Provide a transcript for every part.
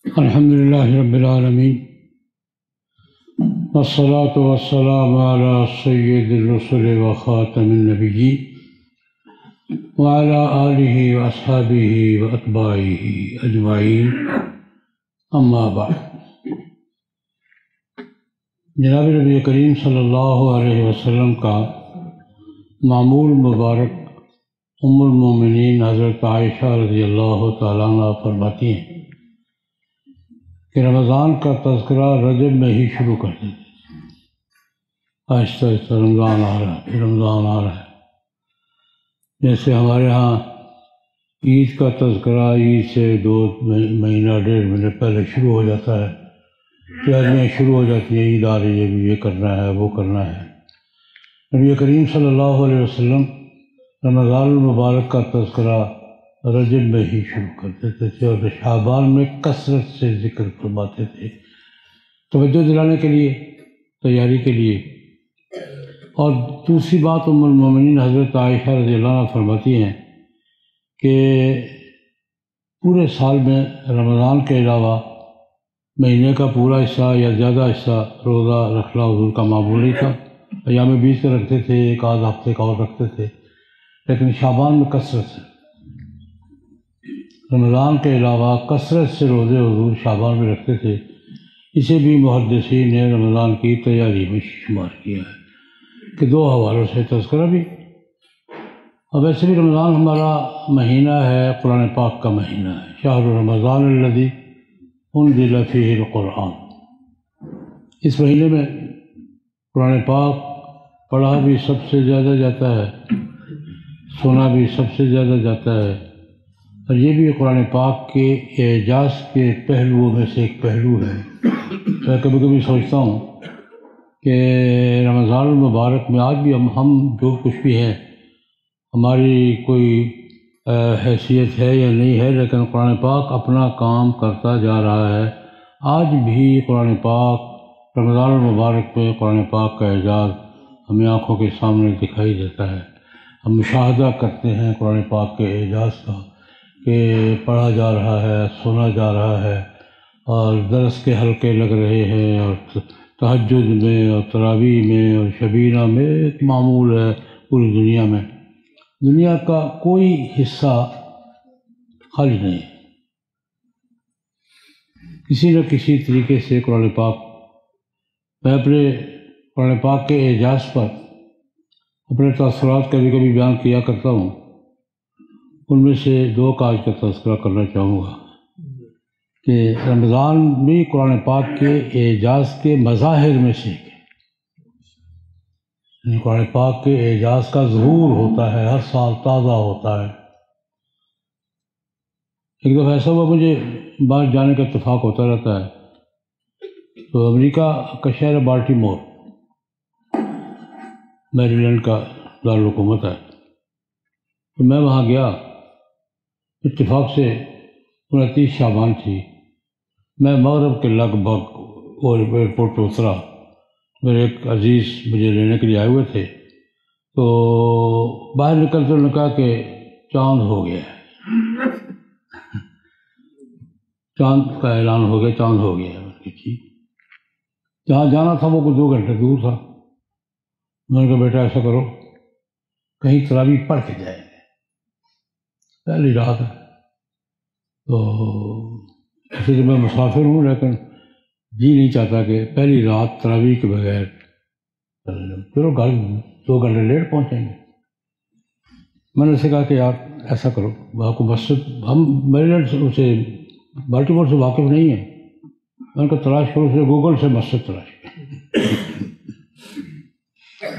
الحمد للہ رب العالمین والصلاة والسلام علی سید الرسل وخاتم النبیین وعلی آلہ واصحابہ واتباعہ اجمعین، اما بعد۔ جناب نبی کریم صلی اللہ علیہ وسلم کا معمول مبارک ام المومنین حضرت عائشہ رضی اللہ تعالیٰ عنہ فرماتی ہیں کہ رمضان کا تذکرہ رجب میں ہی شروع کر دیتے تھے۔ آہستہ آہستہ رمضان آ رہا ہے، پھر رمضان آ رہا ہے۔ جیسے ہمارے ہاں عید کا تذکرہ عید سے 2 مہینہ 1.5 مہینے پہلے شروع ہو جاتا ہے، تیاریاں شروع ہو جاتی ہیں، عید آ رہی ہے، یہ کرنا ہے، وہ کرنا ہے۔ نبی کریم صلی اللہ علیہ وسلم رمضان المبارک کا تذکرہ رجب میں ہی شروع کر دیتے تھے اور شعبان میں کثرت سے ذکر فرماتے تھے، توجہ دلانے کے لیے، تیاری کے لیے۔ اور دوسری بات ام المومنین حضرت عائشہ رضی اللہ عنہ فرماتی ہیں کہ پورے سال میں رمضان کے علاوہ مہینے کا پورا حصہ یا زیادہ حصہ روزہ رکھنا حضور کا معمول ہی تھا۔ ایام بیچ کے رکھتے تھے، ایک آدھ ہفتے کا اور رکھتے تھے، لیکن شعبان میں کثرت سے، رمضان کے علاوہ کثرت سے روزے حضور شعبان میں رکھتے تھے۔ اسے بھی محدثین نے رمضان کی تیاری میں شمار کیا ہے کہ 2 حوالوں سے تذکرہ بھی۔ اور ویسے بھی رمضان ہمارا مہینہ ہے، قرآن پاک کا مہینہ ہے۔ شہر رمضان الذی انزل فیہ القرآن۔ اس مہینے میں قرآن پاک پڑھا بھی سب سے زیادہ جاتا ہے، سنا بھی سب سے زیادہ جاتا ہے، اور یہ بھی قرآن پاک کے اعجاز کے پہلوؤں میں سے ایک پہلو ہے۔ میں کبھی کبھی سوچتا ہوں کہ رمضان المبارک میں آج بھی ہم جو کچھ بھی ہیں، ہماری کوئی حیثیت ہے یا نہیں ہے، لیکن قرآن پاک اپنا کام کرتا جا رہا ہے۔ آج بھی قرآن پاک رمضان المبارک میں قرآن پاک کا اعجاز ہمیں آنکھوں کے سامنے دکھائی دیتا ہے۔ ہم مشاہدہ کرتے ہیں قرآن پاک کے اعجاز کا کہ پڑھا جا رہا ہے، سنا جا رہا ہے، اور درس کے حلقے لگ رہے ہیں، اور تہجد میں اور تراویح میں اور شبینہ میں ایک معمول ہے پوری دنیا میں۔ دنیا کا کوئی حصہ خالی نہیں ہے، کسی نہ کسی طریقے سے قرآن پاک۔ میں اپنے قرآن پاک کے اعجاز پر اپنے تاثرات کبھی کبھی بیان کیا کرتا ہوں۔ ان میں سے 2 کا آج کا تذکرہ کرنا چاہوں گا کہ رمضان بھی قرآن پاک کے اعجاز کے مظاہر میں سے ایک ہے۔ قرآن پاک کے اعجاز کا ظہور ہوتا ہے، ہر سال تازہ ہوتا ہے۔ ایک دفعہ ایسا ہوا، مجھے باہر جانے کا اتفاق ہوتا رہتا ہے، تو امریکہ کا شہر بالٹیمور، میریلینڈ کا دارالحکومت ہے، تو میں وہاں گیا۔ اتفاق سے 29 شعبان تھی۔ میں مغرب کے لگ بھگ ایئرپورٹ پہ اترا، میرے ایک عزیز مجھے لینے کے لیے آئے ہوئے تھے، تو باہر نکلتے انہوں نے کہا کہ چاند ہو گیا ہے، چاند کا اعلان ہو گیا، چاند ہو گیا ہے۔ ٹھیک، جہاں جانا تھا وہ کوئی 2 گھنٹے دور تھا۔ میں نے کہا بیٹا ایسا کرو، کہیں تراویح پڑھ کے جائیں گے، پہلی رات ہے، تو ایسے تو میں مسافر ہوں، لیکن جی نہیں چاہتا کہ پہلی رات تراویح کے بغیر چلو گھر 2 گھنٹے لیٹ پہنچیں گے۔ میں نے اسے کہا کہ یار ایسا کرو، وہاں کو مسجد، ہم میریلینڈ سے بالٹیمور سے واقف نہیں ہیں، میں نے کہا تلاش کرو، اسے گوگل سے مسجد تلاش کی،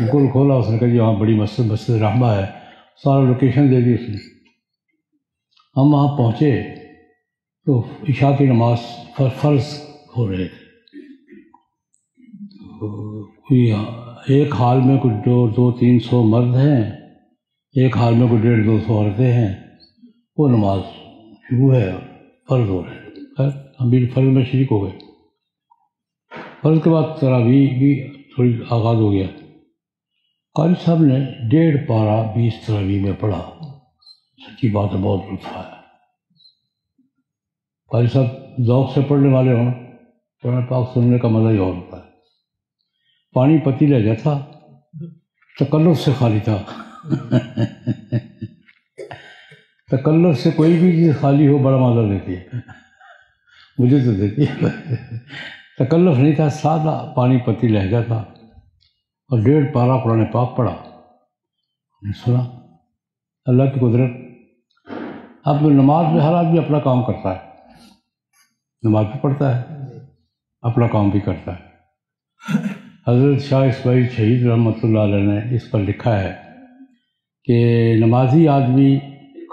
گوگل کھولا، اس نے کہا جی وہاں بڑی مسجد، مسجد رحمہ ہے، سارا لوکیشن دے دی اس نے۔ ہم وہاں پہنچے تو عشاء کی نماز فرض ہو رہے تھے۔ ایک حال میں کچھ 200-300 مرد ہیں، ایک حال میں کچھ 150-200 عورتیں ہیں، وہ نماز شروع ہے اور فرض ہو رہے ہیں۔ خیر ہم بھی فرض میں شریک ہو گئے۔ فرض کے بعد تراویح بھی تھوڑی آغاز ہو گیا۔ قاری صاحب نے 1.5 پارہ 20 تراویح میں پڑھا۔ سچی بات ہے، بہت لطف آیا۔ قاری صاحب ذوق سے پڑھنے والے ہوں قرآن پاک سننے کا مزہ ہی اور ہوتا ہے۔ پانی پتیلا جو تھا تکلف سے خالی تھا تکلف سے کوئی بھی چیز خالی ہو بڑا مزہ دیتی ہے، مجھے تو دیتی ہے۔ تکلف نہیں تھا، سادہ پانی پتی لہجہ تھا، اور 1.5 پارہ قرآن پاک پڑھا، سنا اللہ کی قدرت۔ اب نماز میں ہر آدمی اپنا کام کرتا ہے، نماز بھی پڑھتا ہے، اپنا کام بھی کرتا ہے۔ حضرت شاہ اسماعیل شہید رحمۃ اللہ علیہ نے اس پر لکھا ہے کہ نمازی آدمی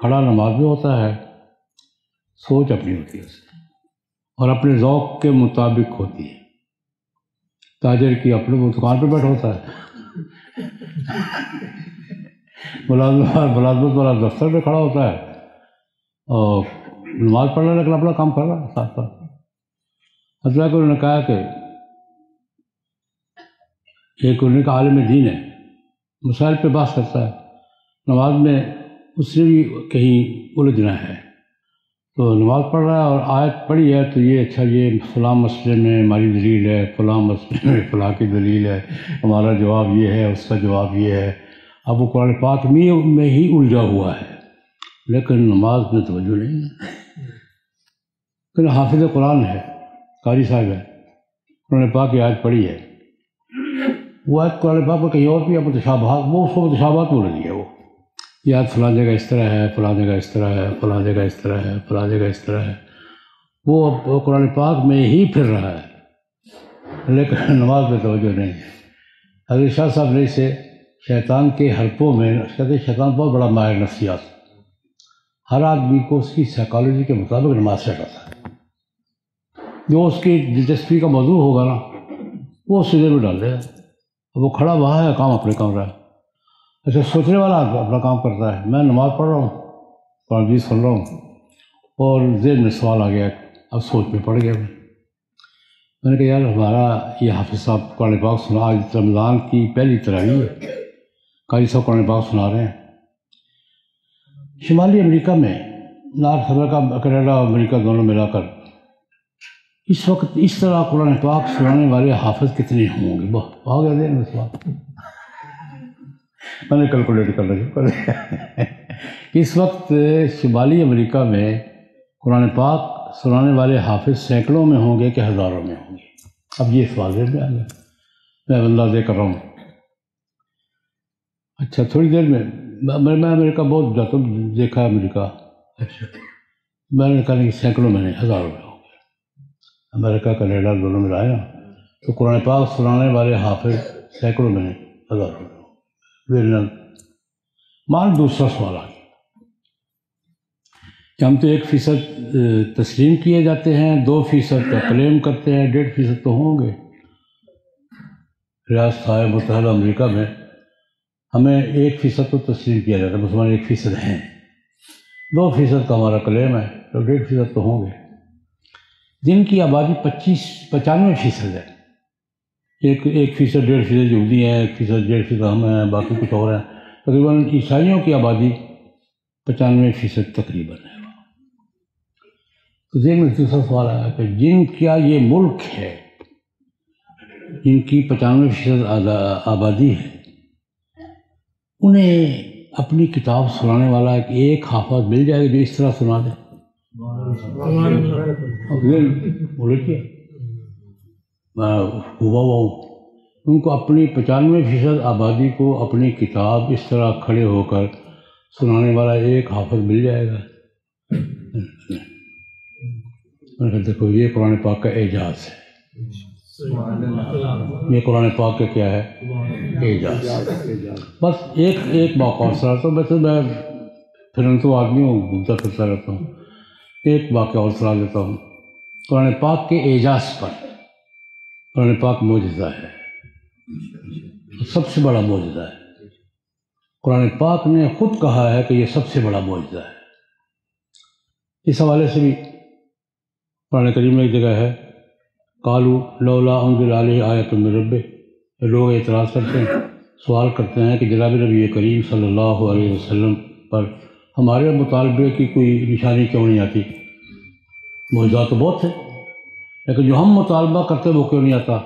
کھڑا نماز میں ہوتا ہے، سوچ اپنی ہوتی ہے اس کی اور اپنے ذوق کے مطابق ہوتی ہے۔ تاجر کی اپنے وہ دکان پہ بیٹھا ہوتا ہے، ملازمت والا دفتر پہ کھڑا ہوتا ہے اور نماز پڑھ رہا ہے لیکن اپنا کام کر رہا ہے ساتھ ساتھ۔ حضرت انہوں نے کہا کہ ایک انہوں نے کہا عالم دین ہے، مسائل پہ بحث کرتا ہے، نماز میں اس نے بھی کہیں الجھنا ہے، تو نماز پڑھ رہا ہے اور آیت پڑھی ہے تو یہ اچھا یہ فلاں مسئلے میں ہماری دلیل ہے، فلاں مسئلے میں فلاں کی دلیل ہے، ہمارا جواب یہ ہے، اس کا جواب یہ ہے۔ اب وہ قرآن پاک میں ہی الجھا ہوا ہے لیکن نماز میں توجہ نہیں ہے۔ لیکن حافظ قرآن ہے، قاری صاحب ہے، قرآن پاک کی آیت پڑھی ہے، وہ آیت قرآن پاک میں کہیں اور بھی ہے، متشابہات، وہ اس کو متشابہات بول رہی ہے، وہ یہ آیت فلاں جگہ اس طرح ہے، فلاں جگہ اس طرح ہے، فلاں جگہ اس طرح ہے، فلاں جگہ اس طرح ہے، وہ قرآن پاک میں ہی پھر رہا ہے لیکن نماز میں توجہ نہیں ہے۔ حضرت شاہ صاحب نے اسے شیطان کے حرفوں میں کہتے ہیں، شیطان بہت بڑا ماہر نفسیات، ہر آدمی کو اس کی سائیکالوجی کے مطابق نماز سکھاتا ہے، جو اس کی دلچسپی کا موضوع ہوگا نا وہ اس سلے میں ڈال دے گا۔ وہ کھڑا وہاں ہے، کام اپنے کام رہا ہے، ایسے سوچنے والا اپنا کام کرتا ہے۔ میں نماز پڑھ رہا ہوں، قرآن حدیث سن رہا ہوں اور ذہن میں سوال آ گیا، اب سوچ میں پڑ گیا میں نے کہا یار ہمارا یہ حافظ صاحب قرآن پاک سنا، آج رمضان کی پہلی تراویح ہے، قاری صاحب قرآن پاک سنا رہے ہیں۔ شمالی امریکہ میں، نارتھ امریکہ، کینیڈا اور امریکہ دونوں ملا کر اس وقت اس طرح قرآن پاک سنانے والے حافظ کتنے ہوں گے؟ بہت آ گیا دیر میں سوال، میں نے کیلکولیٹ کرنا شروع کر دیا۔ اس وقت شمالی امریکہ میں قرآن پاک سنانے والے حافظ سینکڑوں میں ہوں گے کہ ہزاروں میں ہوں گے؟ اب یہ سوال دیر میں آ گیا، میں اندازے کر رہا ہوں۔ اچھا تھوڑی دیر میں میں امریکہ بہت جاتا ہوں، دیکھا امریکہ، اچھا میں نے کہا کہ سینکڑوں میں نہیں ہزاروں میں ہوں گے۔ امریکہ کینیڈا دونوں میں لائے نا تو قرآن پاک سنانے والے حافظ سینکڑوں میں نہیں ہزاروں میں ہوں گے۔ مان دوسرا سوال آ گیا کہ ہم تو 1% تسلیم کیے جاتے ہیں، 2% کا کلیم کرتے ہیں، 1.5% تو ہوں گے۔ ریاستہائے متحدہ امریکہ میں ہمیں 1% تو تسلیم کیا جاتا ہے، مسلمان 1% ہیں، 2% کا ہمارا کلیم ہے، تو 1.5% تو ہوں گے۔ جن کی آبادی 95% ہے، 1% 1.5% یہودی ہیں، 1% 1.5% ہم ہیں، باقی کچھ اور ہیں، تقریباً عیسائیوں کی آبادی 95% تقریباً ہے۔ تو ذہن میں دوسرا سوال آیا کہ جن کا یہ ملک ہے، جن کی 95% آبادی ہے، انہیں اپنی کتاب سنانے والا ایک حافظ مل جائے گا جو اس طرح سنا دے؟ بولے کیا ہوا ہوں ان کو اپنی 95% آبادی کو اپنی کتاب اس طرح کھڑے ہو کر سنانے والا ایک حافظ مل جائے گا؟ میں نے کہا دیکھو یہ قرآن پاک کا اعجاز ہے، یہ قرآن پاک کا کیا ہے؟ اعجاز۔ بس ایک موقع اور سنا تو ویسے میں پھرنتو آدمی ہوں، گھومتا پھرتا رہتا ہوں، ایک واقعہ اور سنا دیتا ہوں قرآن پاک کے اعجاز پر۔ قرآن پاک معجزہ ہے، سب سے بڑا معجزہ ہے۔ قرآن پاک نے خود کہا ہے کہ یہ سب سے بڑا معجزہ ہے۔ اس حوالے سے بھی قرآن کریم میں ایک جگہ ہے، قالوا لولا انزل علیہ آیۃ من ربہ، لوگ اعتراض کرتے ہیں، سوال کرتے ہیں کہ جناب نبی کریم صلی اللہ علیہ وسلم پر ہمارے مطالبے کی کوئی نشانی کیوں نہیں آتی؟ معجزات تو بہت تھے، لیکن جو ہم مطالبہ کرتے وہ کیوں نہیں آتا؟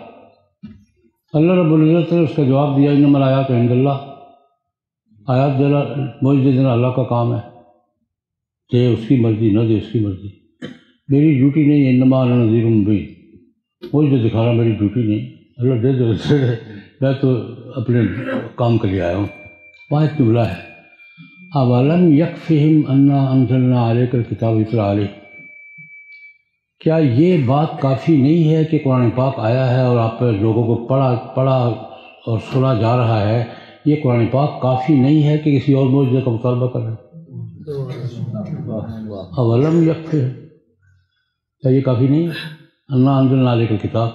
اللہ رب العزت نے اس کا جواب دیا، انما الآیات عند اللہ، آیات دینا معجزے دینا اللہ کا کام ہے، دے اس کی مرضی نہ دے اس کی مرضی، میری ڈیوٹی نہیں ہے، انما انا نذیر مبین، معجزے دکھانا میری ڈیوٹی نہیں، اللہ دے دے، میں تو اپنے کام کے لیے آیا ہوں۔ وہاں ایک جملہ ہے، اولم یکفہم انا انزلنا علیک الکتاب یتلی علیہ، کیا یہ بات کافی نہیں ہے کہ قرآن پاک آیا ہے اور آپ لوگوں کو پڑھا اور سنا جا رہا ہے؟ یہ قرآن پاک کافی نہیں ہے کہ کسی اور معجزے کا مطالبہ کر رہے ہیں؟ اولم یکفہم، کیا یہ کافی نہیں ہے؟ انا انزلنا علیک الکتاب،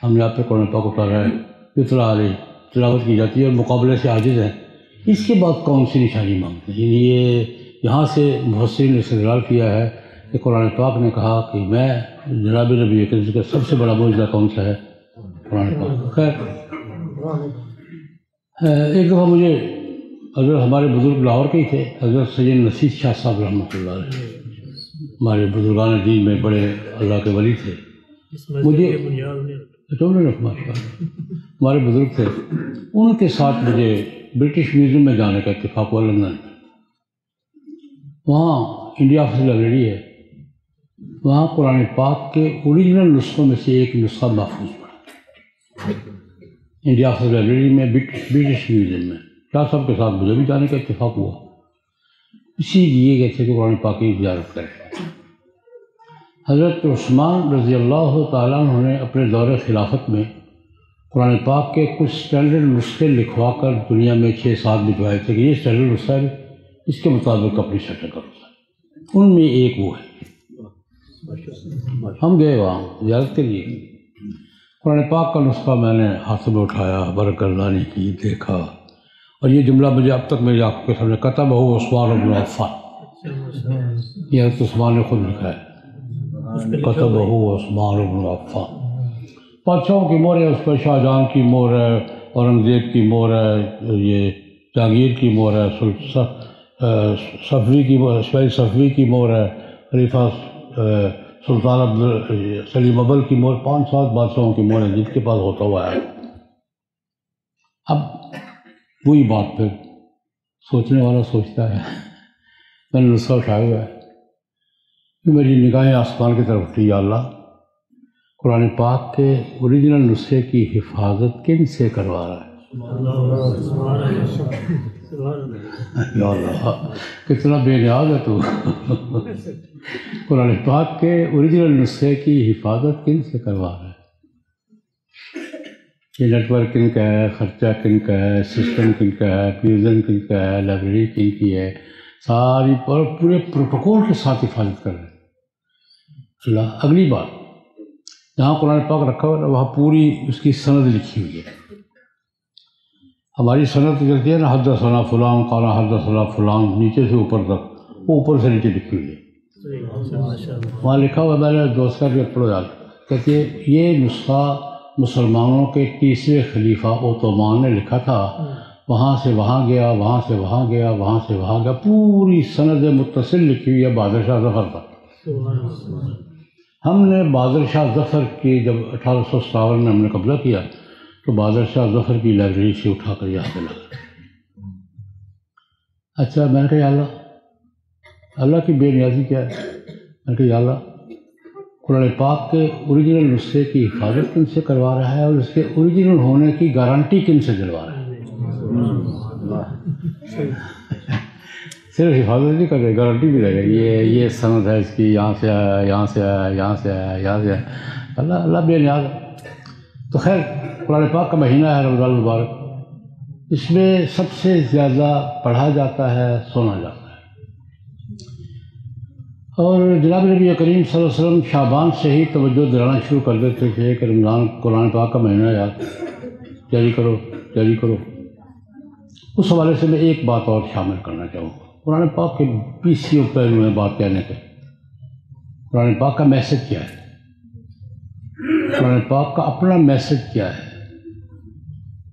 ہم نے آپ پہ قرآن پاک اتارا ہے، یتلی علیہ، تلاوت کی جاتی ہے اور مقابلے سے عاجز ہیں، اس کے بعد کون سی نشانی مانگتے ہیں؟ یعنی یہ یہاں سے مفسرین نے استدلال کیا ہے کہ قرآن پاک نے کہا کہ میں جناب نبی کریم کا سب سے بڑا معجزہ کون سا ہے؟ قرآن پاک۔ خیر، ایک دفعہ مجھے حضرت ہمارے بزرگ لاہور کے ہی تھے، حضرت سید نصیر شاہ صاحب رحمۃ اللہ علیہ، ہمارے بزرگان دین میں بڑے اللہ کے ولی تھے، مجھے ہمارے بزرگ تھے، ان کے ساتھ مجھے برٹش میوزیم میں جانے کا اتفاق ہوا لندن۔ وہاں انڈیا آفس لائبریری ہے، وہاں قرآن پاک کے اوریجنل نسخوں میں سے ایک نسخہ محفوظ پڑا انڈیا آفس لائبریری میں، برٹش میوزیم میں۔ شاہ صاحب کے ساتھ مجھے بھی جانے کا اتفاق ہوا، اسی لیے گئے تھے کہ قرآن پاک کی زیارت کریں۔ حضرت عثمان رضی اللہ تعالیٰ عنہ نے اپنے دور خلافت میں قرآن پاک کے کچھ اسٹینڈرڈ نسخے لکھوا کر دنیا میں 6-7 بھجوائے تھے کہ یہ اسٹینڈرڈ نسخہ ہے، اس کے مطابق اپنی شکل کرو۔ ان میں ایک وہ ہے۔ ہم گئے وہاں زیارت کے لیے، قرآن پاک کا نسخہ میں نے ہاتھ میں اٹھایا، برگردانی کی، دیکھا، اور یہ جملہ مجھے اب تک میری آنکھوں کے سامنے، کتبہ عثمان بن عفان، یہ حضرت عثمان نے خود لکھا ہے، کتبہ عثمان بن عفان۔ بادشاہوں کی مہر ہے اس پر، شاہ جہاں کی مہر ہے، اورنگزیب کی مہر ہے، یہ جہانگیر کی مہر ہے، صفوی کی اسماعیل صفوی کی مہر ہے، خلیفہ سلطان عبد سلیم اول کی مہر، 5-7 بادشاہوں کی مہر ہے جن کے پاس ہوتا ہوا ہے۔ اب وہی بات پھر سوچنے والا سوچتا ہے، میں نے نسخہ اٹھایا ہوا ہے، میری نگاہیں آسمان کی طرف اٹھی، یا اللہ قرآن پاک کے اوریجنل نسخے کی حفاظت کن سے کروا رہا ہے؟ یا اللہ کتنا بے نیاز ہے تو، قرآن پاک کے اوریجنل نسخے کی حفاظت کن سے کروا رہا ہے؟ یہ نیٹ ورک کن کا ہے، خرچہ کن کا ہے، سسٹم کن کا ہے، فیوژن کن کا ہے، لائبریری کن کی ہے، ساری پورے پروٹوکول کے ساتھ حفاظت کر رہے ہیں اللہ۔ اگلی بات، جہاں قرآن پاک رکھا ہوا ہے وہاں پوری اس کی سند لکھی ہوئی ہے۔ ہماری سند چلتی ہے نا، حدثنا فلان قال حدثنا فلان، نیچے سے اوپر تک، وہ اوپر سے نیچے لکھی ہوئی ہے، وہاں لکھا ہوا ہے۔ میں نے دوست کا بھی پڑھو یاد، کہتے ہیں یہ نسخہ مسلمانوں کے 30ویں خلیفہ اوتومان نے لکھا تھا، وہاں سے وہاں گیا، وہاں سے وہاں گیا، وہاں سے وہاں گیا، پوری سند متصل لکھی ہوئی ہے بہادر شاہ ظفر تک۔ ہم نے بہادر شاہ ظفر کی جب 1857 میں ہم نے قبضہ کیا تو بہادر شاہ ظفر کی لائبریری سے اٹھا کر یہاں پہ لگا۔ اچھا میں نے کہا یا اللہ کی بے نیازی کیا ہے؟ میں نے کہا یا اللہ قرآن پاک کے اوریجنل نسخے کی حفاظت کن سے کروا رہا ہے اور اس کے اوریجنل ہونے کی گارنٹی کن سے دلوا رہا ہے؟ صرف حفاظت نہیں کر رہے، گارنٹی بھی لے رہے، یہ سند ہے اس کی، یہاں سے آیا، یہاں سے آیا، یہاں سے آیا، یہاں سے آیا۔ اللہ بے نیاز ہے۔ تو خیر قرآن پاک کا مہینہ ہے رمضان المبارک، اس میں سب سے زیادہ پڑھا جاتا ہے، سنا جاتا ہے، اور جناب نبی کریم صلی اللہ علیہ وسلم شعبان سے ہی توجہ دلانا شروع کر دیتے تھے کہ رمضان قرآن پاک کا مہینہ ہے، یار جاری کرو جاری کرو۔ اس حوالے سے میں ایک بات اور شامل کرنا چاہوں گا۔ قرآن پاک کے 20 پہلو ہیں بات کہنے کے۔ قرآن پاک کا میسج کیا ہے؟ قرآن پاک کا اپنا میسج کیا ہے؟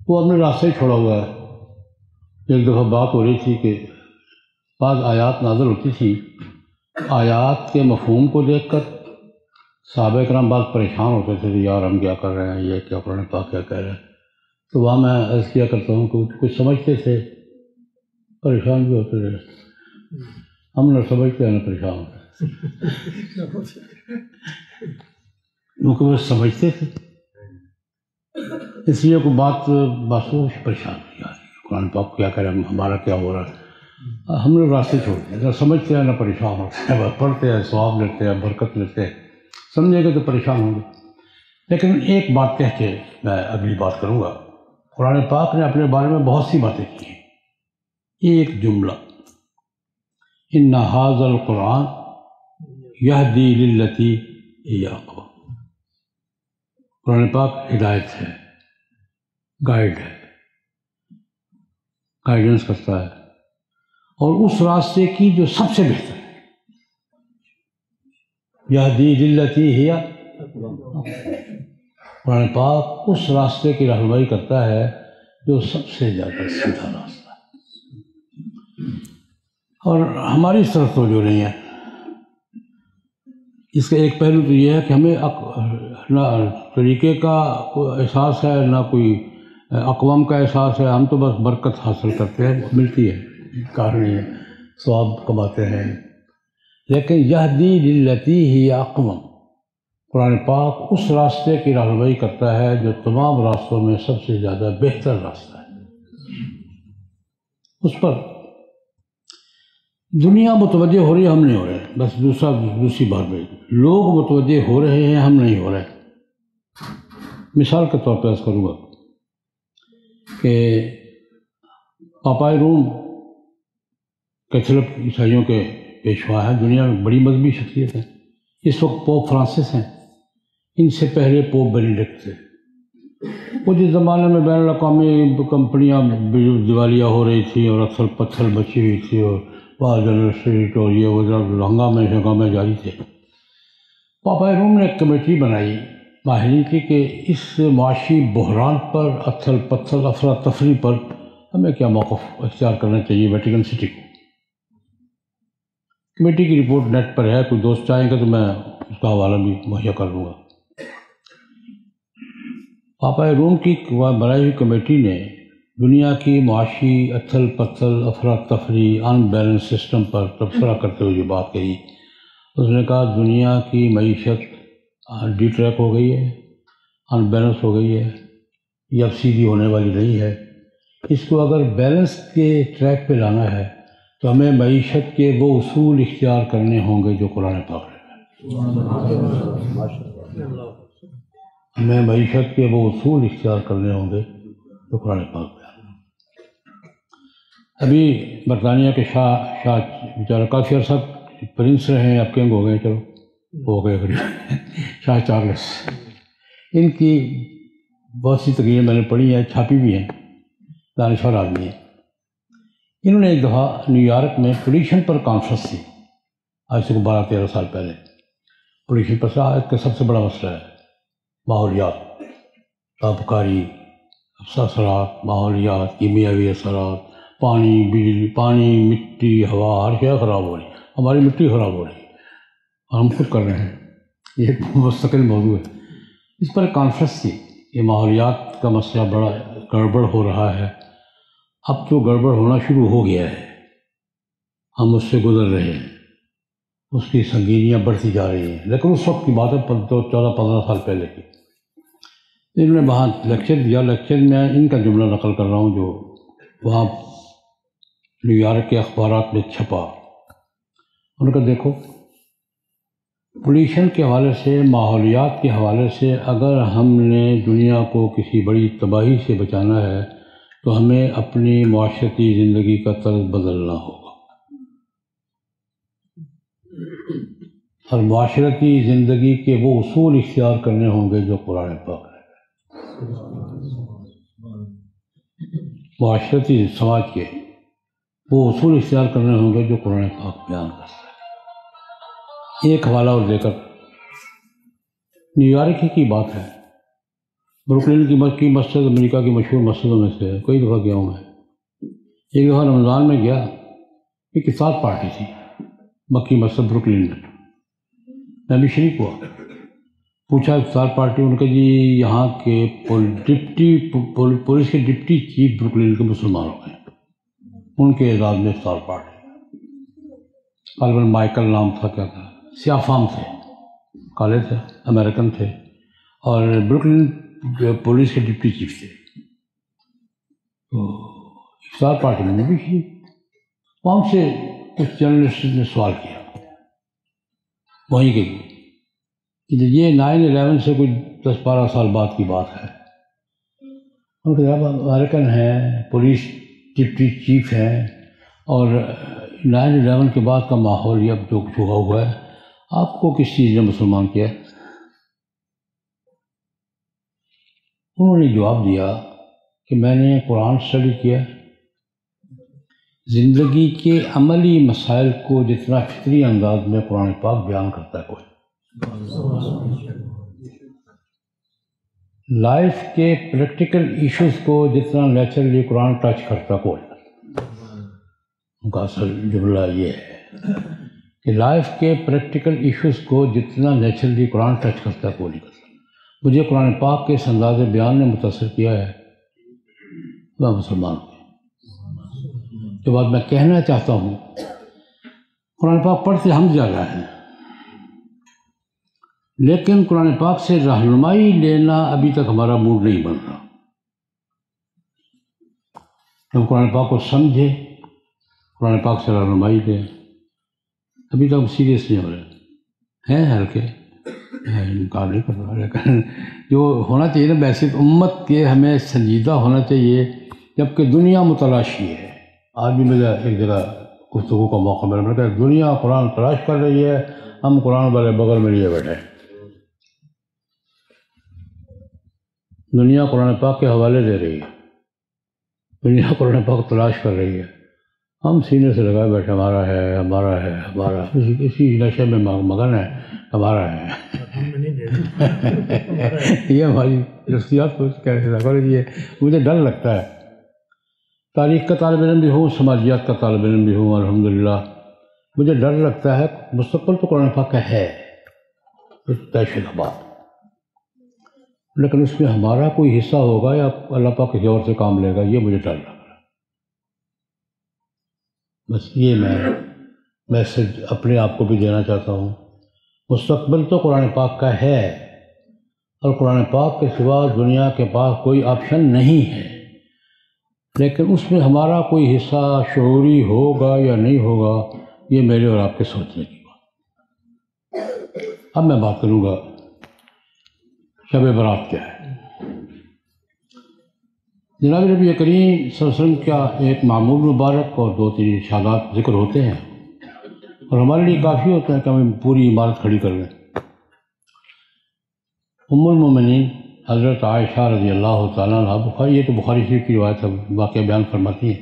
وہ اپنے راستے ہی چھوڑا ہوا ہے۔ ایک دفعہ بات ہو رہی تھی کہ بعض آیات نازل ہوتی تھی، آیات کے مفہوم کو دیکھ کر صحابہ کرام بہت پریشان ہوتے تھے کہ یار ہم کیا کر رہے ہیں، یہ کیا قرآن پاک کیا کہہ رہے ہیں. تو وہاں میں عرض کیا کرتا ہوں کہ کچھ سمجھتے تھے، پریشان بھی ہوتے تھے. ہم نہ سمجھتے ہیں نہ پریشان ہوتے کیونکہ وہ سمجھتے تھے، اس لیے کوئی بات پریشان نہیں آ رہی. قرآن پاک کیا کہہ رہے ہیں، ہمارا کیا ہو رہا ہے. ہم لوگ راستے چھوڑ دیں، نہ سمجھتے ہیں نہ پریشان ہوتے ہیں، بس پڑھتے ہیں، ثواب لیتے ہیں، برکت لیتے ہیں. سمجھے گے تو پریشان ہوں گے. لیکن ایک بات کہہ کے میں اگلی بات کروں گا. قرآن پاک نے اپنے بارے میں بہت سی باتیں کی ہیں. ایک جملہ، ان ھذا القرآن یہدی للتی ہی اقوم. قرآن پاک ہدایت ہے، گائیڈ ہے، گائیڈنس کرتا ہے، اور اس راستے کی جو سب سے بہتر ہے. یہدی للتی ہی اقوم. قرآن پاک اس راستے کی رہنمائی کرتا ہے جو سب سے زیادہ سیدھا راستہ ہے. اور ہماری اس طرف توجہ نہیں ہے. اس کا ایک پہلو تو یہ ہے کہ ہمیں نہ طریقے کا کوئی احساس ہے، نہ کوئی اقوام کا احساس ہے. ہم تو بس برکت حاصل کرتے ہیں، ملتی ہے، کار نہیں ہے، ثواب کماتے ہیں. لیکن یہدی للتی ہی اقوم، قرآن پاک اس راستے کی رہنمائی کرتا ہے جو تمام راستوں میں سب سے زیادہ بہتر راستہ ہے. اس پر دنیا متوجہ ہو رہی ہے، ہم نہیں ہو رہے. بس دوسری بات میں لوگ متوجہ ہو رہے ہیں، ہم نہیں ہو رہے. مثال کے طور پہ عرض کروں گا کہ پاپائے روم کیتھولک عیسائیوں کے پیشوا ہیں، دنیا میں بڑی مذہبی شخصیت ہیں. اس وقت پوپ فرانسس ہیں. ان سے پہلے پوپ بینیڈکٹ تھے. وہ جس زمانے میں بین الاقوامی کمپنیاں دیوالیہ ہو رہی تھیں اور اتھل پتھل مچی ہوئی تھی اور وہاں جنرل اسٹریٹ اور یہ وہ ہنگامے جاری تھے، پاپائے روم نے ایک کمیٹی بنائی ماہرین کی کہ اس معاشی بحران پر، اتھل پتھل افراتفری پر ہمیں کیا موقف اختیار کرنا چاہیے ویٹیکن سٹی کو. کمیٹی کی رپورٹ نیٹ پر ہے، کوئی دوست چاہیں گے تو میں اس کا حوالہ بھی مہیا کر دوں گا. پاپائے روم کی بنائی ہوئی کمیٹی نے دنیا کی معاشی اتھل پتھل افراتفری ان بیلنس سسٹم پر تبصرہ کرتے ہوئے جو بات کہی، اس نے کہا دنیا کی معیشت ڈی ٹریک ہو گئی ہے، ان بیلنس ہو گئی ہے، یہ اب سیدھی ہونے والی نہیں ہے. اس کو اگر بیلنس کے ٹریک پہ لانا ہے تو ہمیں معیشت کے وہ اصول اختیار کرنے ہوں گے جو قرآن پاک ہے. ہمیں معیشت کے وہ اصول اختیار کرنے ہوں گے جو قرآن پاک ہے. ابھی برطانیہ کے شاہ بیچارہ کافی عرصہ پرنس رہے ہیں، اب کنگ ہو گئے، چلو ہو گئے شاہ چارلس. ان کی بہت سی تقریریں میں نے پڑھی ہیں، چھاپی بھی ہیں، دانشور آدمی ہیں. انہوں نے ایک دفعہ نیو یارک میں پولیوشن پر کانفرنس تھی، آج سے 12-13 سال پہلے. پولیوشن پر آج کا سب سے بڑا مسئلہ ہے ماحولیات، تابکاری، اثرات، ماحولیات، کیمیاوی اثرات، پانی، بجلی، پانی، مٹی، ہوا، ہر شے خراب ہو رہی ہے. ہماری مٹی خراب ہو رہی ہے، ہم خود کر رہے ہیں. یہ ایک مستقل موضوع ہے. اس پر ایک کانفرنس تھی. یہ ماحولیات کا مسئلہ بڑا گڑبڑ ہو رہا ہے. اب تو گڑبڑ ہونا شروع ہو گیا ہے، ہم اس سے گزر رہے ہیں، اس کی سنگینیاں بڑھتی جا رہی ہیں. لیکن اس وقت کی بات ہے 14-15 سال پہلے کی. انہوں نے وہاں لیکچر دیا. لیکچر میں ان کا جملہ نقل کر رہا ہوں جو وہاں نیو یارک کے اخبارات میں چھپا. ان کا دیکھو، پولیوشن کے حوالے سے، ماحولیات کے حوالے سے اگر ہم نے دنیا کو کسی بڑی تباہی سے بچانا ہے تو ہمیں اپنی معاشرتی زندگی کا طرز بدلنا ہوگا، اور معاشرتی زندگی کے وہ اصول اختیار کرنے ہوں گے جو قرآن پاک ہے. معاشرتی سماج کے وہ اصول اختیار کرنے ہوں گے جو قرآن پاک بیان کرتا ہے. ایک حوالہ اور دے کر، نیو یارک کی بات ہے، بروکلن کی مسجد امریکہ کی مشہور مسجدوں میں سے کئی دفعہ گیا ہوں میں. ایک دفعہ رمضان میں گیا، ایک افطار پارٹی تھی مکی مسجد بروکلن میں بھی شریک ہوا. پوچھا افطار پارٹی، ان کے جی یہاں کے پولیس کے ڈپٹی چیف بروکلن کے مسلمان ہو گئے، ان کے اعزاز میں افطار پارٹی، غالباً مائیکل نام تھا، کیا تھا، سیاہ فام تھے، کالے تھے، امریکن تھے، اور بروکلن پولیس کے ڈپٹی چیف تھے۔ تو افطار پارٹی میں نے بھی کی، وہاں سے کچھ جرنلسٹ نے سوال کیا وہیں کے کہ یہ 9/11 سے کچھ 10-12 سال بعد کی بات ہے، ان کے جناب امریکن ہیں، پولیس ڈپٹی چیف ہیں، اور 9/11 کے بعد کا ماحول یہ اب جو چھوا ہوا ہے، آپ کو کس چیز نے مسلمان کیا؟ انہوں نے جواب دیا کہ میں نے قرآن اسٹڈی کیا، زندگی کے عملی مسائل کو جتنا فطری انداز میں قرآن پاک بیان کرتا ہے کوئی، لائف کے پریکٹیکل ایشوز کو جتنا نیچرلی قرآن ٹچ کرتا کوئی، ان کا اصل جملہ یہ ہے کہ لائف کے پریکٹیکل ایشوز کو جتنا نیچرلی قرآن ٹچ کرتا ہے کوئی نہیں کرتا۔ مجھے قرآن پاک کے اس انداز بیان نے متاثر کیا ہے، میں مسلمان ہوں۔ جو بات میں کہنا چاہتا ہوں، قرآن پاک پڑھتے ہم زیادہ ہیں، لیکن قرآن پاک سے رہنمائی لینا ابھی تک ہمارا موڈ نہیں بن رہا۔ ہم قرآن پاک کو سمجھے، قرآن پاک سے رہنمائی لیں، ابھی تک ہم سیریس نہیں ہو رہے ہیں، ہلکے انکار نہیں کر رہا، لیکن جو ہونا چاہیے نا بحثیت امت کے ہمیں سنجیدہ ہونا چاہیے، جبکہ دنیا متلاشی ہے۔ آج بھی مجھے ایک جگہ گفتگو کا موقع ملا، میں نے کہا دنیا قرآن تلاش کر رہی ہے، ہم قرآن والے بغل میں لیے بیٹھے ہیں۔ دنیا قرآن پاک کے حوالے دے رہی ہے، دنیا قرآن پاک تلاش کر رہی ہے، ہم سینے سے لگائے بیٹھے ہمارا ہے، ہمارا ہے، ہمارا، اسی نشے میں مگن ہے، ہمارا ہے۔ یہ ہماری نفسیات کو یہ مجھے ڈر لگتا ہے۔ تاریخ کا طالب علم بھی ہوں، سماجیات کا طالب علم بھی ہوں، الحمدللہ مجھے ڈر لگتا ہے۔ مستقبل تو قرآن پاک کا ہے طے شدہ بات، لیکن اس میں ہمارا کوئی حصہ ہوگا یا اللہ پاک کسی اور سے کام لے گا، یہ مجھے ڈر لگ رہا ہے۔ بس یہ میں میسج اپنے آپ کو بھی دینا چاہتا ہوں، مستقبل تو قرآن پاک کا ہے، اور قرآن پاک کے سوا دنیا کے پاس کوئی آپشن نہیں ہے، لیکن اس میں ہمارا کوئی حصہ شعوری ہوگا یا نہیں ہوگا، یہ میرے اور آپ کے سوچنے کی بات۔ اب میں بات کروں گا شب برات کیا ہے۔ جناب نبی کریم صلی اللہ علیہ وسلم کا ایک معمول مبارک اور 2-3 ارشادات ذکر ہوتے ہیں، اور ہمارے لیے کافی ہوتا ہے کہ ہم پوری عمارت کھڑی کر لیں۔ ام المومنین حضرت عائشہ رضی اللہ تعالیٰ عنہ، یہ تو بخاری شریف کی روایت ہے، واقعہ بیان فرماتی ہیں،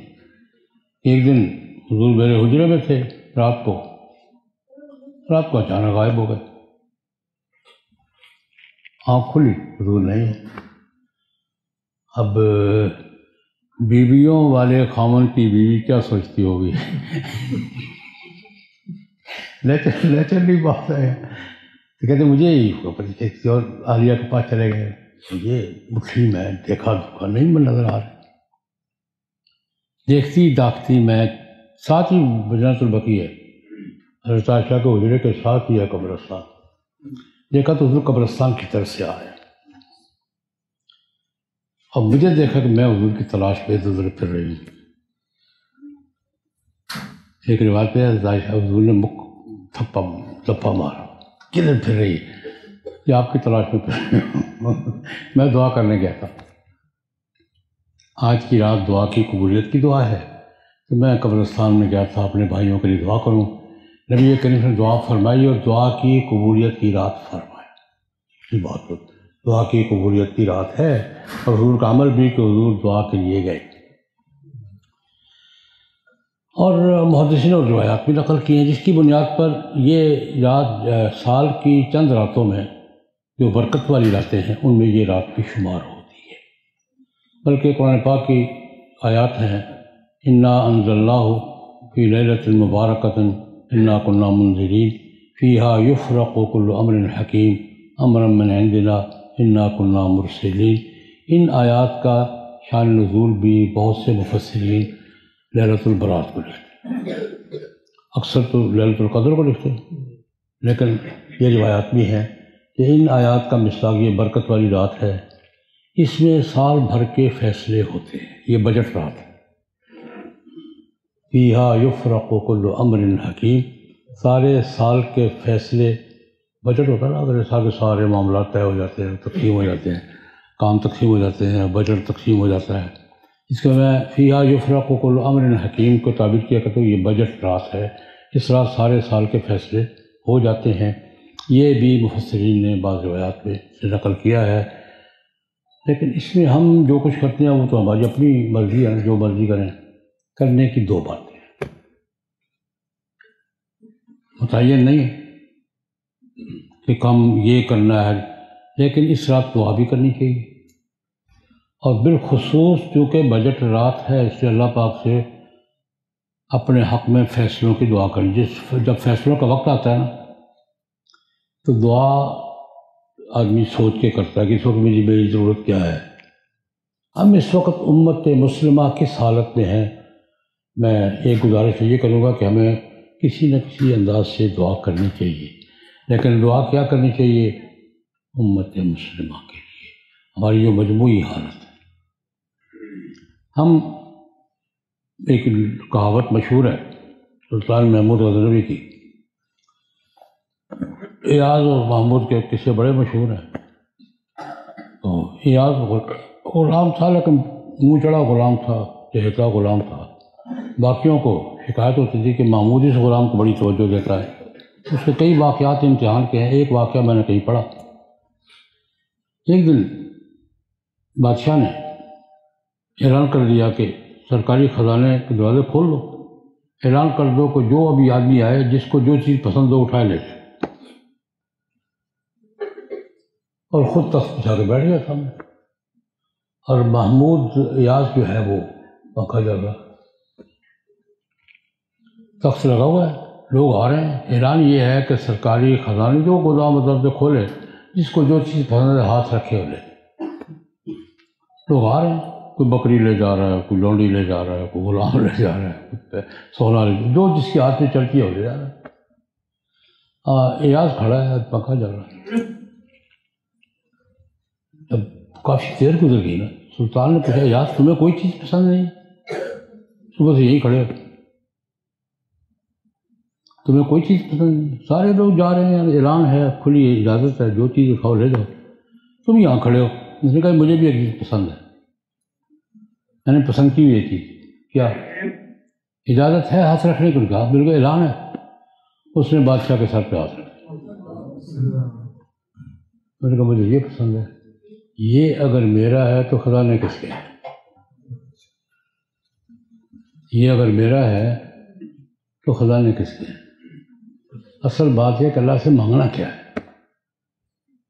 ایک دن حضور میرے حجرے میں تھے، رات کو اچانک غائب ہو گئے، آنکھ کھلی، حضور نہیں ہے۔ اب بیویوں والے خامن کی بیوی کیا سوچتی ہوگی؟ نیچرلی بات ہے، کہتے مجھے کسی اور عالیہ کے پاس چلے گئے، مجھے اٹھی، میں دیکھا دکھا نہیں، میں نظر آ رہا، دیکھتی داکھتی میں، ساتھ ہی جنت البقیع ہے، حضرت عائشہ کے حجرے کے ساتھ ہی ہے قبرستان، دیکھا تو حضور قبرستان کی طرف سے آئے، اور مجھے دیکھا کہ میں حضور کی تلاش پہ ادھر ادھر پھر رہی ہوں۔ ایک روایت پہ حضرت عائشہ حضور نے تھپا مارا، کدھر پھر رہی ہے؟ کہ آپ کی تلاش میں پھر رہی ہوں۔ میں دعا کرنے گیا تھا، آج کی رات دعا کی قبولیت کی دعا ہے، تو میں قبرستان میں گیا تھا اپنے بھائیوں کے لیے دعا کروں، نبی کریم نے دعا فرمائی اور دعا کی قبولیت کی رات فرمائی۔ یہ بات ہوتی، دعا کی قبولیت کی رات ہے، اور حضور کا عمل بھی کہ حضور دعا کے لیے گئے، اور محدثین اور روایات بھی نقل کی ہیں، جس کی بنیاد پر یہ رات سال کی چند راتوں میں جو برکت والی راتیں ہیں ان میں یہ رات بھی شمار ہوتی ہے۔ بلکہ قرآن پاک کی آیات ہیں، انا انزلناہ فی لیلۃ مبارکۃ انا کنا منذرین فیہا یفرق کل امر حکیم امرا من عندنا انا کنا مرسلین۔ ان آیات کا شان نزول بھی بہت سے مفسرین لیلۃ البرات کو لکھتے ہیں، اکثر تو لیلۃ القدر کو لکھتے ہیں، لیکن یہ روایات بھی ہیں کہ ان آیات کا مصداق یہ برکت والی رات ہے، اس میں سال بھر کے فیصلے ہوتے ہیں، یہ بجٹ رات ہے۔ فیہا یفرق کل امر حکیم، سارے سال کے فیصلے، بجٹ ہوتا ہے نا، اگر سارے سارے معاملات طے ہو جاتے ہیں، تقسیم ہو جاتے ہیں، کام تقسیم ہو جاتے ہیں، بجٹ تقسیم ہو جاتا ہے، اس کا میں فیہا یفرق کل امر حکیم کو تعبیر کیا کرتا ہوں، یہ بجٹ رات ہے، اس رات سارے سال کے فیصلے ہو جاتے ہیں۔ یہ بھی مفسرین نے بعض روایات میں سے نقل کیا ہے، لیکن اس میں ہم جو کچھ کرتے ہیں وہ تو ہماری اپنی مرضی ہے، جو مرضی کریں، کرنے کی دو باتیں متعین نہیں ہے کہ کم یہ کرنا ہے، لیکن اس رات دعا بھی کرنی چاہیے، اور بالخصوص چونکہ بجٹ رات ہے اس لیے اللہ پاک سے اپنے حق میں فیصلوں کی دعا کرنی۔ جب فیصلوں کا وقت آتا ہے نا تو دعا آدمی سوچ کے کرتا ہے کہ اس وقت میری ضرورت کیا ہے۔ ہم اس وقت امت مسلمہ کس حالت میں ہیں، میں ایک گزارش یہ کروں گا کہ ہمیں کسی نہ کسی انداز سے دعا کرنی چاہیے، لیکن دعا کیا کرنی چاہیے؟ امت مسلمہ کے لیے، ہماری جو مجموعی حالت ہے۔ ہم ایک کہاوت مشہور ہے سلطان محمود غزنوی کی، ایاز اور محمود کے قصے بڑے مشہور ہیں۔ تو ایاز غلام تھا، لیکن منہ چڑھا غلام تھا، چہتا غلام تھا، باقیوں کو شکایت ہوتی تھی کہ محمود اس غلام کو بڑی توجہ دیتا ہے۔ اس کے کئی واقعات امتحان کے ہیں، ایک واقعہ میں نے کہیں پڑھا، ایک دن بادشاہ نے اعلان کر دیا کہ سرکاری خزانے کے دروازے کھول دو، اعلان کر دو کہ جو ابھی آدمی آئے جس کو جو چیز پسند ہو اٹھائے لے جائے، اور خود تخت بچھا کے بیٹھ گیا سامنے، اور محمود ایاز جو ہے وہ پنکھا جل رہا، تخت لگا ہوا ہے، لوگ آ رہے ہیں، اعلان یہ ہے کہ سرکاری خزانے جو گودام وودام سے کھولے، جس کو جو چیز پسند ہے ہاتھ رکھے ہو لے۔ لوگ آ رہے ہیں، کوئی بکری لے جا رہا ہے، کوئی لونڈی لے جا رہا ہے، کوئی غلام لے جا رہا ہے، کوئی سونا لے جا رہا ہے، جو جس کے ہاتھ میں چلتی ہے وہ لے جا رہا ہے۔ ایاز کھڑا ہے، پنکھا چل رہا ہے۔ جب کافی دیر گزر گئی نا، سلطان نے پوچھا ایاز تمہیں کوئی چیز پسند نہیں؟ صبح سے یہی کھڑے ہو، تمہیں کوئی چیز پسند نہیں؟ سارے لوگ جا رہے ہیں، اعلان ہے، کھلی اجازت ہے، جو چیز اٹھاؤ لے جاؤ، تم یہاں کھڑے ہو۔ اس نے کہا مجھے بھی ایک چیز پسند ہے، میں نے پسند کی ہوئی یہ چیز۔ کیا اجازت ہے ہاتھ رکھنے کو؟ کہا بالکل اعلان ہے۔ اس نے بادشاہ کے سر پہ ہاتھ رکھا، میں نے کہا مجھے یہ پسند ہے۔ یہ اگر میرا ہے تو خزانے کس کے ہیں؟ یہ اگر میرا ہے تو خزانے کس کے ہیں؟ اصل بات ہے کہ اللہ سے مانگنا کیا ہے۔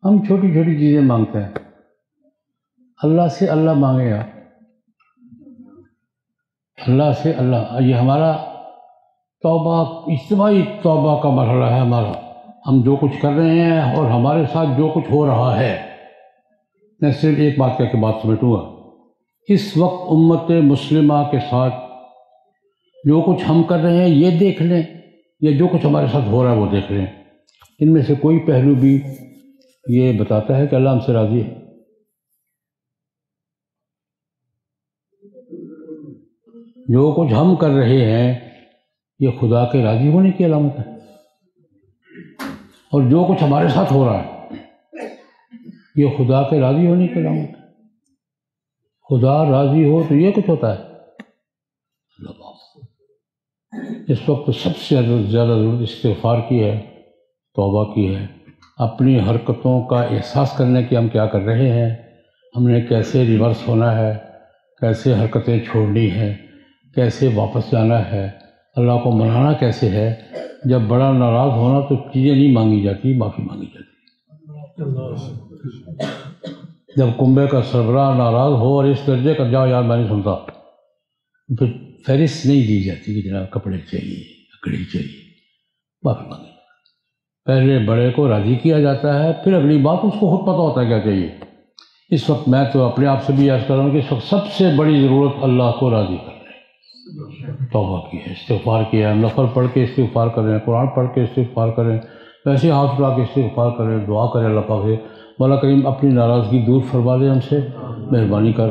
ہم چھوٹی چھوٹی چیزیں مانگتے ہیں، اللہ سے اللہ مانگے گا، اللہ سے اللہ۔ یہ ہمارا توبہ، اجتماعی توبہ کا مرحلہ ہے ہمارا، ہم جو کچھ کر رہے ہیں اور ہمارے ساتھ جو کچھ ہو رہا ہے۔ میں صرف ایک بات کہہ کے بات سمیٹوں گا، اس وقت امت مسلمہ کے ساتھ جو کچھ ہم کر رہے ہیں یہ دیکھ لیں، یا جو کچھ ہمارے ساتھ ہو رہا ہے وہ دیکھ لیں، ان میں سے کوئی پہلو بھی یہ بتاتا ہے کہ اللہ ہم سے راضی ہے؟ جو کچھ ہم کر رہے ہیں یہ خدا کے راضی ہونے کی علامت ہے، اور جو کچھ ہمارے ساتھ ہو رہا ہے یہ خدا کے راضی ہونے کی علامت ہے۔ خدا راضی ہو تو یہ کچھ ہوتا ہے۔ اس وقت سب سے زیادہ ضرورت استغفار کی ہے، توبہ کی ہے، اپنی حرکتوں کا احساس کرنے کی ہم کیا کر رہے ہیں، ہم نے کیسے ریورس ہونا ہے، کیسے حرکتیں چھوڑنی ہیں، کیسے واپس جانا ہے، اللہ کو منانا کیسے ہے۔ جب بڑا ناراض ہونا تو چیزیں نہیں مانگی جاتی، معافی مانگی جاتی۔ جب کنبے کا سربراہ ناراض ہو اور اس درجے کا جاؤ یار میں نہیں سنتا، پھر فہرست نہیں دی جاتی کہ جناب کپڑے چاہیے، لکڑی چاہیے، معافی مانگی۔ پہلے بڑے کو راضی کیا جاتا ہے، پھر اگلی بات اس کو خود پتہ ہوتا ہے کیا چاہیے۔ اس وقت میں تو اپنے آپ سے بھی عرض کر رہا ہوں کہ اس وقت سب سے بڑی ضرورت اللہ کو راضی کرنے، توبہ کی ہے، استغفار کیا ہے، نفل پڑھ کے استغفار کریں، قرآن پڑھ کے استغفار کریں، ویسے ہاتھ اٹھا کے استغفار کریں، دعا کریں اللہ پاک سے مولا کریم اپنی ناراضگی دور فرما دے ہم سے، مہربانی کر۔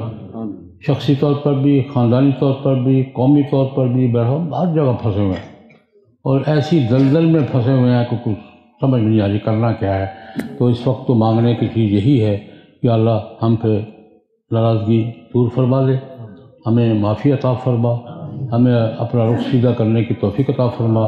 شخصی طور پر بھی، خاندانی طور پر بھی، قومی طور پر بھی، بہرحال ہر جگہ پھنسے ہوئے ہیں اور ایسی دلدل میں پھنسے ہوئے ہیں کہ کچھ سمجھ نہیں آ رہی کرنا کیا ہے۔ تو اس وقت تو مانگنے کی چیز یہی ہے کہ اللہ ہم پہ ناراضگی دور فرما دے، ہمیں معافی عطا فرما، ہمیں اپنا رخ سیدھا کرنے کی توفیق عطا فرما۔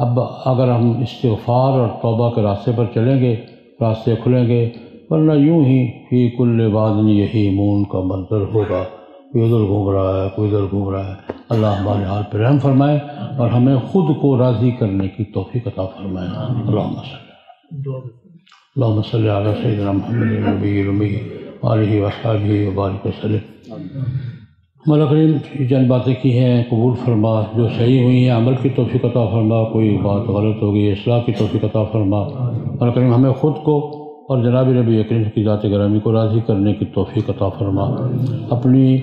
اب اگر ہم استغفار اور توبہ کے راستے پر چلیں گے راستے کھلیں گے، ورنہ یوں ہی فی کل واد یہی مون کا منظر ہوگا، کوئی ادھر گھوم رہا ہے، کوئی ادھر گھوم رہا ہے۔ اللہ ہمارے حال پہ رحم فرمائے اور ہمیں خود کو راضی کرنے کی توفیق عطا فرمائے۔ اللہم صلی علی سیدنا محمد النبی الامی آلہ وصحبہ وبارک وسلم۔ مولا کریم یہ چند باتیں کی ہیں قبول فرما، جو صحیح ہوئی ہیں عمل کی توفیق عطا فرما، کوئی بات غلط ہو گئی اصلاح کی توفیق عطا فرما۔ مولا کریم ہمیں خود کو اور جناب نبی کریم کی ذات گرامی کو راضی کرنے کی توفیق عطا فرما، اپنی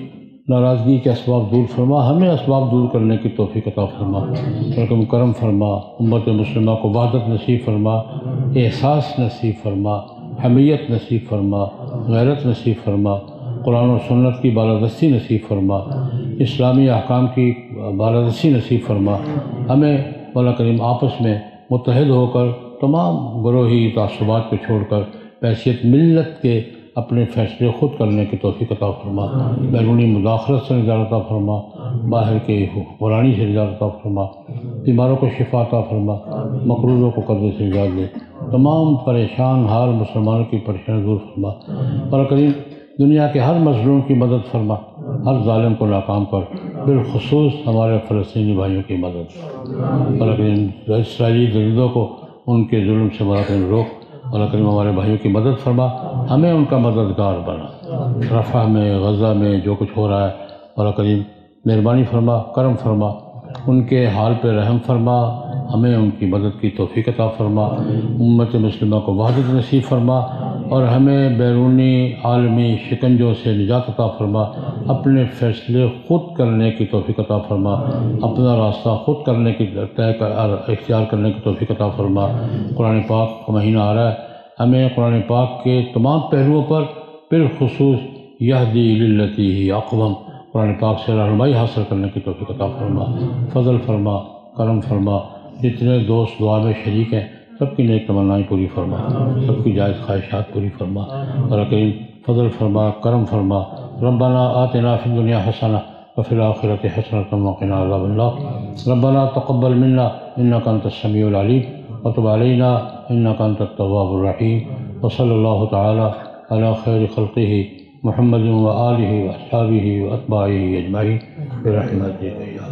ناراضگی کے اسباب دور فرما، ہمیں اسباب دور کرنے کی توفیق عطا فرما۔ مولا کریم کرم فرما، امت مسلمہ کو وحدت نصیب فرما، احساس نصیب فرما، حمیت نصیب فرما، غیرت نصیب فرما، قرآن و سنت کی بالادستی نصیب فرما، اسلامی احکام کی بالادستی نصیب فرما۔ ہمیں مولا کریم آپس میں متحد ہو کر تمام گروہی تعصبات کو چھوڑ کر بحیثیت ملت کے اپنے فیصلے خود کرنے کی توفیق عطا فرما، بیرونی مداخلت سے نجات عطا فرما، باہر کے حکمرانی سے نجات عطا فرما، بیماروں کو شفا عطا فرما، مقروضوں کو قرضے سے نجات دے، تمام پریشان حال مسلمانوں کی پریشانی دور فرما۔ مولا کریم دنیا کے ہر مظلوم کی مدد فرما، ہر ظالم کو ناکام کر، بالخصوص ہمارے فلسطینی بھائیوں کی مدد۔ مولا کریم اسرائیلی درندوں کو ان کے ظلم سے مولا کریم روک، مولا کریم ہمارے بھائیوں کی مدد فرما، ہمیں ان کا مددگار بنا۔ رفح میں، غزہ میں جو کچھ ہو رہا ہے مولا کریم مہربانی فرما، کرم فرما، ان کے حال پہ رحم فرما، ہمیں ان کی مدد کی توفیق عطا فرما، امت مسلمہ کو وحدت نصیب فرما اور ہمیں بیرونی عالمی شکنجوں سے نجات عطا فرما، اپنے فیصلے خود کرنے کی توفیق عطا فرما، اپنا راستہ خود کرنے کی اختیار کرنے کی توفیق عطا فرما۔ قرآن پاک کا مہینہ آ رہا ہے، ہمیں قرآن پاک کے تمام پہلوؤں پر بالخصوص یہدی للتی ہی اقوم قرآن پاک سے رہنمائی حاصل کرنے کی توفیق عطا فرما، فضل فرما، کرم فرما۔ جتنے دوست دعا میں شریک ہیں سب کی نیک تمنائیں پوری فرما، سب کی جائز خواہشات پوری فرما، اور کریم فضل فرما، کرم فرما۔ ربنا آتنا فی الدنیا حسنہ وفی الآخرۃ حسنۃ وقنا عذاب النار۔ ربنا تقبل منا انک انت السمیع العلیم وتب علینا انک انت التواب الرحیم، وصلی اللہ تعالی علی خیر خلقہ محمد وآلہ واصحابہ واتباعہ اجمعین برحمتک یا